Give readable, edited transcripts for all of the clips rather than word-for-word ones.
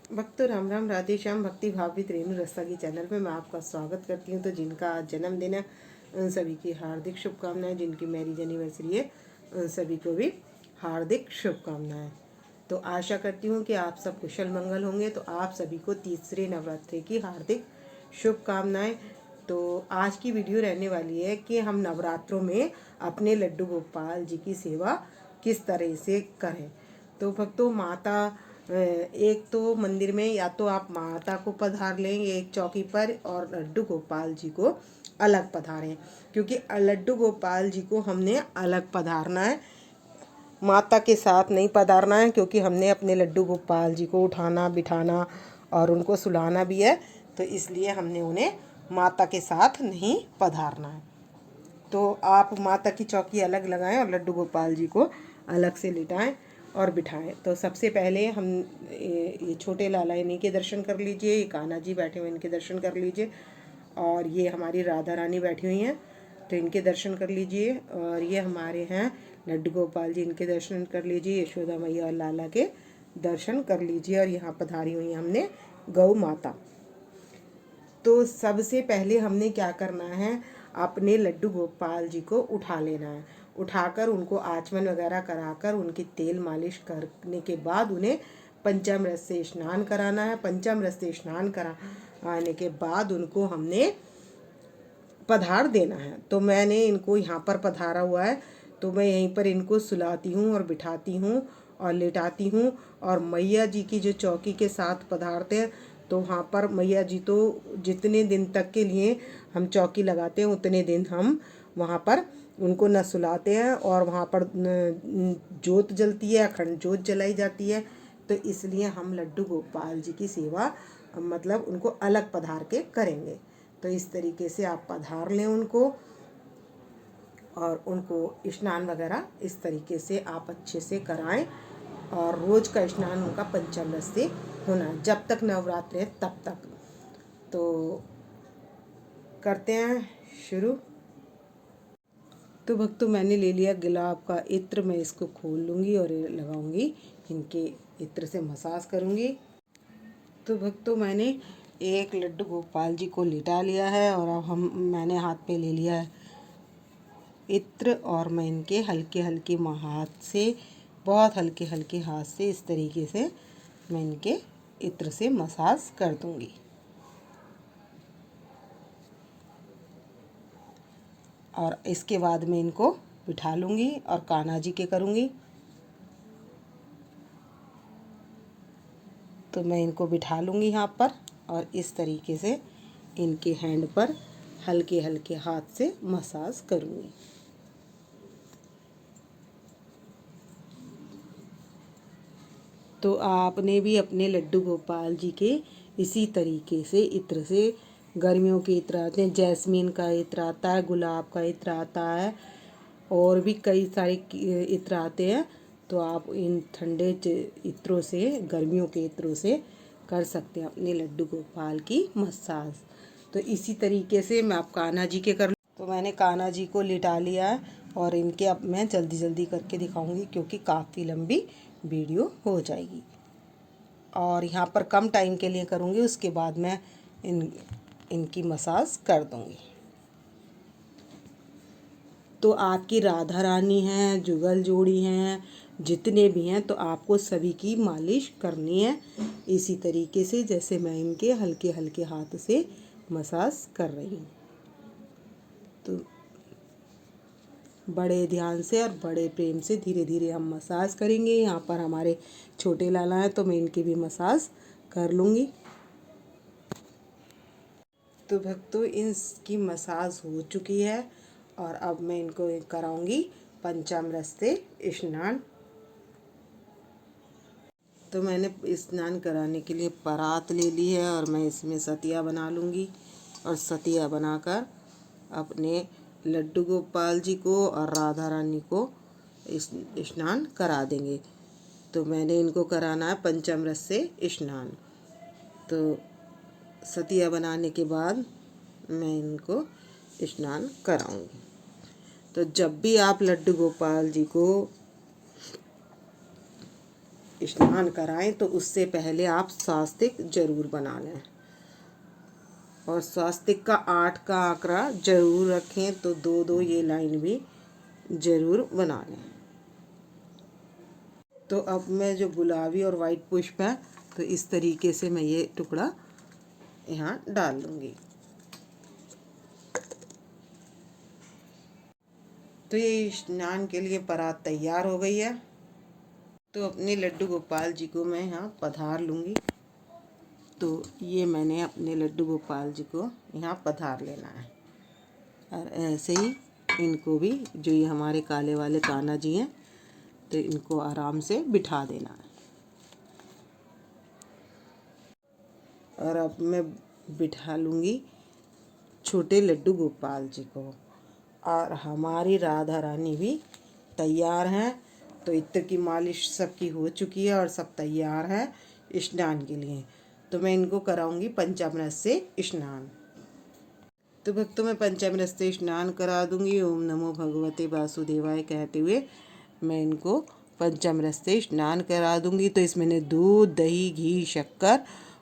भक्तों राम राम, राधे श्याम। भक्ति भाव विद रेणु रस्तागी चैनल में मैं आपका स्वागत करती हूँ। तो जिनका आज जन्मदिन है उन सभी की हार्दिक शुभकामनाएं। जिनकी मैरिज एनिवर्सरी है उन सभी को भी हार्दिक शुभकामनाएं। तो आशा करती हूँ कि आप सब कुशल मंगल होंगे। तो आप सभी को तीसरे नवरात्रि की हार्दिक शुभकामनाएं। तो आज की वीडियो रहने वाली है कि हम नवरात्रों में अपने लड्डू गोपाल जी की सेवा किस तरह से करें। तो भक्तों, माता एक तो मंदिर में या तो आप माता को पधार लें एक चौकी पर, और लड्डू गोपाल जी को अलग पधारें, क्योंकि लड्डू गोपाल जी को हमने अलग पधारना है, माता के साथ नहीं पधारना है। क्योंकि हमने अपने लड्डू गोपाल जी को उठाना बिठाना और उनको सुलाना भी है, तो इसलिए हमने उन्हें माता के साथ नहीं पधारना है। तो आप माता की चौकी अलग लगाएं और लड्डू गोपाल जी को अलग से लिटाएं और बिठाएं। तो सबसे पहले हम ये छोटे लाला इन्हीं के दर्शन कर लीजिए। ये कान्हा जी बैठे हुए, इनके दर्शन कर लीजिए। और ये हमारी राधा रानी बैठी हुई हैं, तो इनके दर्शन कर लीजिए। और ये हमारे हैं लड्डू गोपाल जी, इनके दर्शन कर लीजिए। यशोदा मैया और लाला के दर्शन कर लीजिए। और यहाँ पधारी हुई हैं हमने गौ माता। तो सबसे पहले हमने क्या करना है, अपने लड्डू गोपाल जी को उठा लेना है। उठाकर उनको आचमन वगैरह कराकर उनकी तेल मालिश करने के बाद उन्हें पंचामृत से स्नान कराना है। पंचामृत से स्नान कराने के बाद उनको हमने पधार देना है। तो मैंने इनको यहाँ पर पधारा हुआ है, तो मैं यहीं पर इनको सुलाती हूँ और बिठाती हूँ और लेटाती हूँ। और मैया जी की जो चौकी के साथ पधारते हैं, तो वहाँ पर मैया जी तो जितने दिन तक के लिए हम चौकी लगाते हैं उतने दिन हम वहाँ पर उनको न सुलाते हैं। और वहाँ पर जोत जलती है, अखंड जोत जलाई जाती है। तो इसलिए हम लड्डू गोपाल जी की सेवा मतलब उनको अलग पधार के करेंगे। तो इस तरीके से आप पधार लें उनको, और उनको स्नान वगैरह इस तरीके से आप अच्छे से कराएं। और रोज़ का स्नान उनका पंचामृत से होना, जब तक नवरात्र है तब तक। तो करते हैं शुरू। तो भक्तों, मैंने ले लिया गुलाब का इत्र। मैं इसको खोल लूँगी और लगाऊंगी, इनके इत्र से मसाज करूँगी। तो भक्तों, मैंने एक लड्डू गोपाल जी को लिटा लिया है और अब मैंने हाथ पे ले लिया है इत्र। और मैं इनके हल्के हल्के हाथ से, बहुत हल्के हल्के हाथ से इस तरीके से मैं इनके इत्र से मसाज कर दूंगी। और इसके बाद मैं इनको बिठा लूँगी और कान्हा जी के करूँगी। तो मैं इनको बिठा लूँगी यहाँ पर और इस तरीके से इनके हैंड पर हल्के हल्के हाथ से मसाज करूँगी। तो आपने भी अपने लड्डू गोपाल जी के इसी तरीके से इत्र से, गर्मियों के इत्र आते हैं, जैस्मीन का इत्र आता है, गुलाब का इत्र आता है, और भी कई सारे इत्र आते हैं। तो आप इन ठंडे इत्रों से, गर्मियों के इत्रों से कर सकते हैं अपने लड्डू गोपाल की मसाज। तो इसी तरीके से मैं आप कान्हा जी के कर। तो मैंने कान्हा जी को लिटा लिया है और इनके अब मैं जल्दी जल्दी करके दिखाऊंगी, क्योंकि काफ़ी लंबी वीडियो हो जाएगी। और यहाँ पर कम टाइम के लिए करूँगी, उसके बाद मैं इनकी मसाज कर दूँगी। तो आपकी राधा रानी हैं, जुगल जोड़ी हैं, जितने भी हैं, तो आपको सभी की मालिश करनी है इसी तरीके से, जैसे मैं इनके हल्के हल्के हाथ से मसाज कर रही हूँ। तो बड़े ध्यान से और बड़े प्रेम से धीरे धीरे हम मसाज करेंगे। यहाँ पर हमारे छोटे लाला हैं, तो मैं इनकी भी मसाज कर लूँगी। तो भक्तों, इनकी मसाज हो चुकी है और अब मैं इनको कराऊंगी पंचामृत से स्नान। तो मैंने स्नान कराने के लिए परात ले ली है और मैं इसमें सतिया बना लूँगी। और सतिया बनाकर अपने लड्डू गोपाल जी को और राधा रानी को स्नान करा देंगे। तो मैंने इनको कराना है पंचामृत से स्नान। तो सतिया बनाने के बाद मैं इनको स्नान कराऊंगी। तो जब भी आप लड्डू गोपाल जी को स्नान कराएं तो उससे पहले आप स्वास्तिक जरूर बना लें, और स्वास्तिक का 8 का आंकड़ा जरूर रखें। तो 2-2 ये लाइन भी जरूर बना लें। तो अब मैं जो गुलाबी और वाइट पुष्प है, तो इस तरीके से मैं ये टुकड़ा यहाँ डाल लूँगी। तो ये स्नान के लिए परात तैयार हो गई है। तो अपने लड्डू गोपाल जी को मैं यहाँ पधार लूँगी। तो ये मैंने अपने लड्डू गोपाल जी को यहाँ पधार लेना है, और ऐसे ही इनको भी, जो ये हमारे काले वाले कान्हा जी हैं, तो इनको आराम से बिठा देना है। और अब मैं बिठा लूँगी छोटे लड्डू गोपाल जी को। और हमारी राधा रानी भी तैयार हैं। तो इत्र की मालिश सबकी हो चुकी है और सब तैयार है स्नान के लिए। तो मैं इनको कराऊंगी पंचामृत से स्नान। तो भक्तों, मैं पंचामृत से स्नान करा दूंगी। ओम नमो भगवते वासुदेवाय कहते हुए मैं इनको पंचामृत से स्नान करा दूंगी। तो इसमें मैंने दूध, दही, घी, शक्कर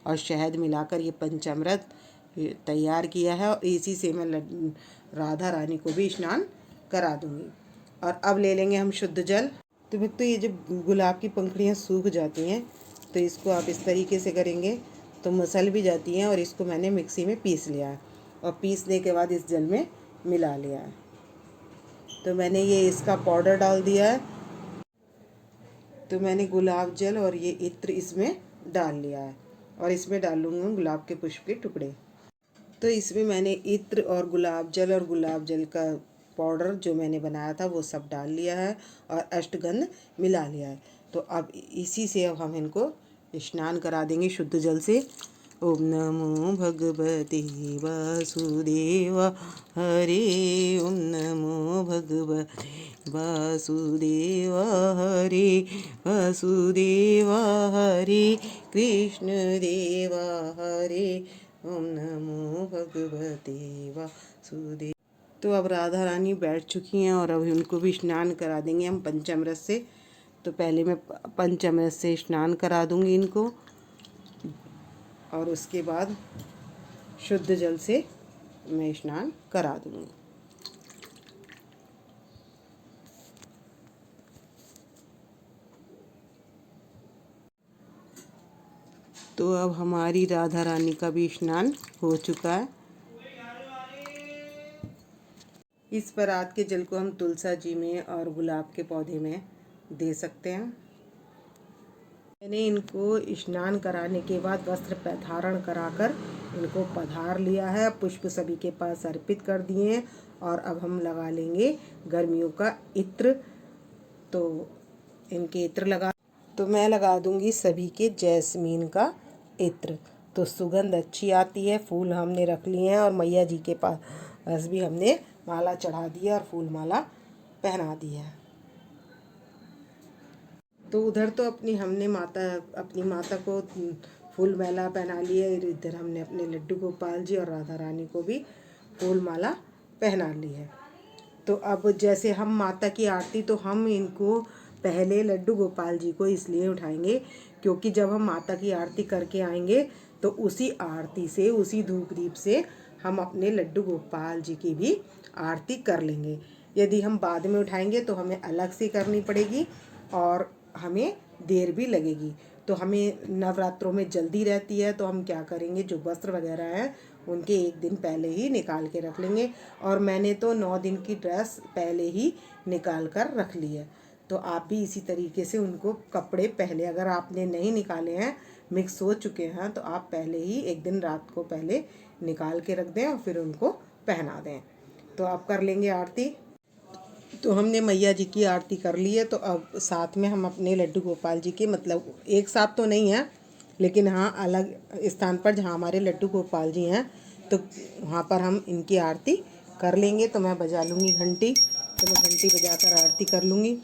और शहद मिलाकर ये पंचामृत तैयार किया है, और इसी से मैं राधा रानी को भी स्नान करा दूंगी। और अब ले लेंगे हम शुद्ध जल। तो भक्तों, ये जब गुलाब की पंखुड़ियाँ सूख जाती हैं, तो इसको आप इस तरीके से करेंगे तो मसल भी जाती हैं। और इसको मैंने मिक्सी में पीस लिया है, और पीसने के बाद इस जल में मिला लिया है। तो मैंने ये इसका पाउडर डाल दिया है। तो मैंने गुलाब जल और ये इत्र इसमें डाल लिया है, और इसमें डाल लूँगी गुलाब के पुष्प के टुकड़े। तो इसमें मैंने इत्र और गुलाब जल का पाउडर जो मैंने बनाया था वो सब डाल लिया है, और अष्टगंध मिला लिया है। तो अब इसी से अब हम इनको स्नान करा देंगे शुद्ध जल से। ओम नमो भगवते वासुदेव हरे। ओम नमो भगवते वासुदेव हरे। वासुदेव हरे कृष्ण देव हरे। ओम नमो भगवते वासुदेव। तो अब राधा रानी बैठ चुकी हैं, और अब उनको भी स्नान करा देंगे हम पंचामृत से। तो पहले मैं पंचामृत से स्नान करा दूंगी इनको, और उसके बाद शुद्ध जल से मैं स्नान करा दूंगी। तो अब हमारी राधा रानी का भी स्नान हो चुका है। इस परात के जल को हम तुलसा जी में और गुलाब के पौधे में दे सकते हैं। मैंने इनको स्नान कराने के बाद वस्त्र धारण कराकर इनको पधार लिया है। पुष्प सभी के पास अर्पित कर दिए हैं, और अब हम लगा लेंगे गर्मियों का इत्र। तो इनके इत्र लगा, तो मैं लगा दूंगी सभी के जैस्मीन का इत्र। तो सुगंध अच्छी आती है। फूल हमने रख लिए हैं, और मैया जी के पास भी हमने माला चढ़ा दी है और फूल माला पहना दी है। तो उधर तो अपनी माता को फूल माला पहना ली है। इधर हमने अपने लड्डू गोपाल जी और राधा रानी को भी फूल माला पहना ली है। तो अब जैसे हम माता की आरती, तो हम इनको पहले लड्डू गोपाल जी को इसलिए उठाएंगे क्योंकि जब हम माता की आरती करके आएंगे तो उसी आरती से, उसी धूप दीप से हम अपने लड्डू गोपाल जी की भी आरती कर लेंगे। यदि हम बाद में उठाएंगे तो हमें अलग से करनी पड़ेगी और हमें देर भी लगेगी। तो हमें नवरात्रों में जल्दी रहती है, तो हम क्या करेंगे, जो वस्त्र वगैरह हैं उनके एक दिन पहले ही निकाल के रख लेंगे। और मैंने तो 9 दिन की ड्रेस पहले ही निकाल कर रख ली है। तो आप भी इसी तरीके से उनको कपड़े पहले, अगर आपने नहीं निकाले हैं, मिक्स हो चुके हैं, तो आप पहले ही एक दिन रात को पहले निकाल के रख दें और फिर उनको पहना दें। तो आप कर लेंगे आरती। तो हमने मैया जी की आरती कर ली है। तो अब साथ में हम अपने लड्डू गोपाल जी के, मतलब एक साथ तो नहीं है, लेकिन हाँ अलग स्थान पर जहाँ हमारे लड्डू गोपाल जी हैं, तो वहाँ पर हम इनकी आरती कर लेंगे। तो मैं बजा लूँगी घंटी। तो मैं घंटी बजाकर आरती कर लूँगी।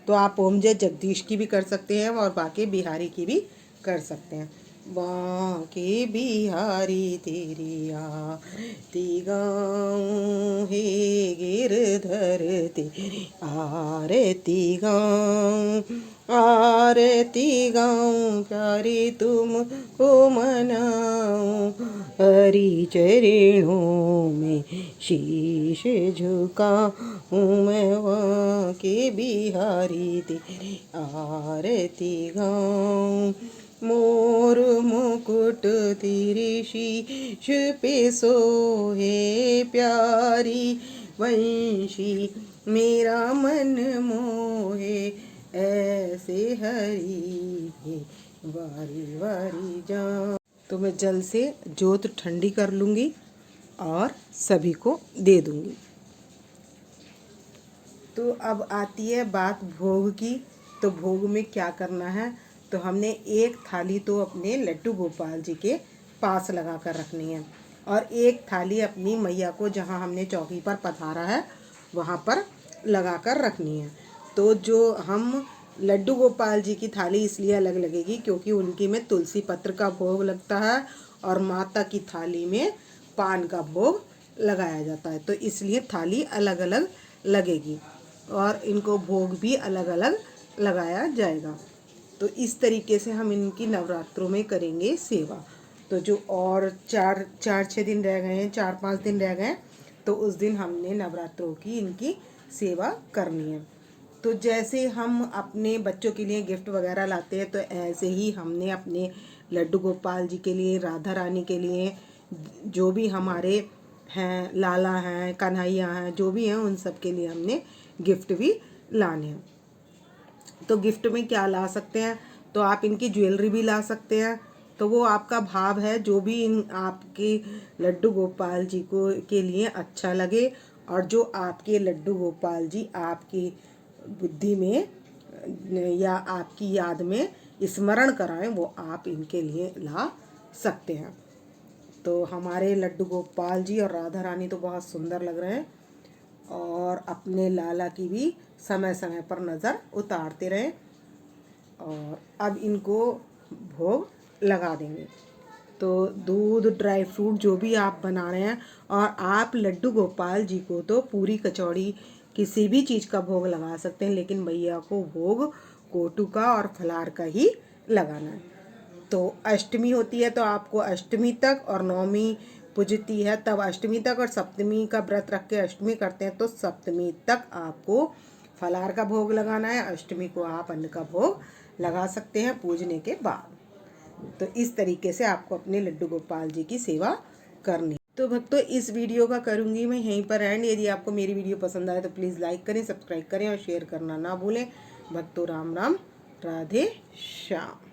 तो आप ओम जय जगदीश की भी कर सकते हैं और बाकी बिहारी की भी कर सकते हैं। बांके बिहारी तेरी आरती गाऊं, हे गिरधर तेरी आरती गाऊं, आरती गाऊं प्यारे तुमको मनाऊं, हरि चरणों में शीश झुकाऊं, मैं वहाँ के बिहारी तेरी आरती गाऊं। मोर मुकुट तेरे शीश पे सोहे, प्यारी वंशी मेरा मन मोहे, ऐसे हरी के वारी वारी जाऊं। तो मैं जल से जोत ठंडी कर लूँगी और सभी को दे दूँगी। तो अब आती है बात भोग की। तो भोग में क्या करना है, तो हमने एक थाली तो अपने लड्डू गोपाल जी के पास लगा कर रखनी है और एक थाली अपनी मैया को जहाँ हमने चौकी पर पधारा है वहाँ पर लगा कर रखनी है। तो जो हम लड्डू गोपाल जी की थाली इसलिए अलग लगेगी क्योंकि उनकी में तुलसी पत्र का भोग लगता है और माता की थाली में पान का भोग लगाया जाता है, तो इसलिए थाली अलग अलग लगेगी और इनको भोग भी अलग अलग लगाया जाएगा। तो इस तरीके से हम इनकी नवरात्रों में करेंगे सेवा। तो जो और चार 6 दिन रह गए हैं, 4-5 दिन रह गए, तो उस दिन हमने नवरात्रों की इनकी सेवा करनी है। तो जैसे हम अपने बच्चों के लिए गिफ्ट वगैरह लाते हैं, तो ऐसे ही हमने अपने लड्डू गोपाल जी के लिए, राधा रानी के लिए, जो भी हमारे हैं, लाला हैं, कन्हैया हैं, जो भी हैं, उन सब के लिए हमने गिफ्ट भी लाने हैं। तो गिफ्ट में क्या ला सकते हैं, तो आप इनकी ज्वेलरी भी ला सकते हैं। तो वो आपका भाव है, जो भी इन आपके लड्डू गोपाल जी को के लिए अच्छा लगे और जो आपके लड्डू गोपाल जी आपकी बुद्धि में या आपकी याद में स्मरण कराएं, वो आप इनके लिए ला सकते हैं। तो हमारे लड्डू गोपाल जी और राधा रानी तो बहुत सुंदर लग रहे हैं और अपने लाला की भी समय समय पर नज़र उतारते रहें और अब इनको भोग लगा देंगे। तो दूध, ड्राई फ्रूट जो भी आप बना रहे हैं, और आप लड्डू गोपाल जी को तो पूरी कचौड़ी किसी भी चीज़ का भोग लगा सकते हैं, लेकिन मैया को भोग कोटू का और फलार का ही लगाना है। तो अष्टमी होती है तो आपको अष्टमी तक, और नवमी पूजती है तब अष्टमी तक, और सप्तमी का व्रत रख के अष्टमी करते हैं तो सप्तमी तक आपको फलार का भोग लगाना है। अष्टमी को आप अन्न का भोग लगा सकते हैं पूजने के बाद। तो इस तरीके से आपको अपने लड्डू गोपाल जी की सेवा करनी। तो भक्तों, इस वीडियो का करूँगी मैं यहीं पर एंड। यदि आपको मेरी वीडियो पसंद आए तो प्लीज़ लाइक करें, सब्सक्राइब करें और शेयर करना ना भूलें। भक्तों, राम राम, राधे श्याम।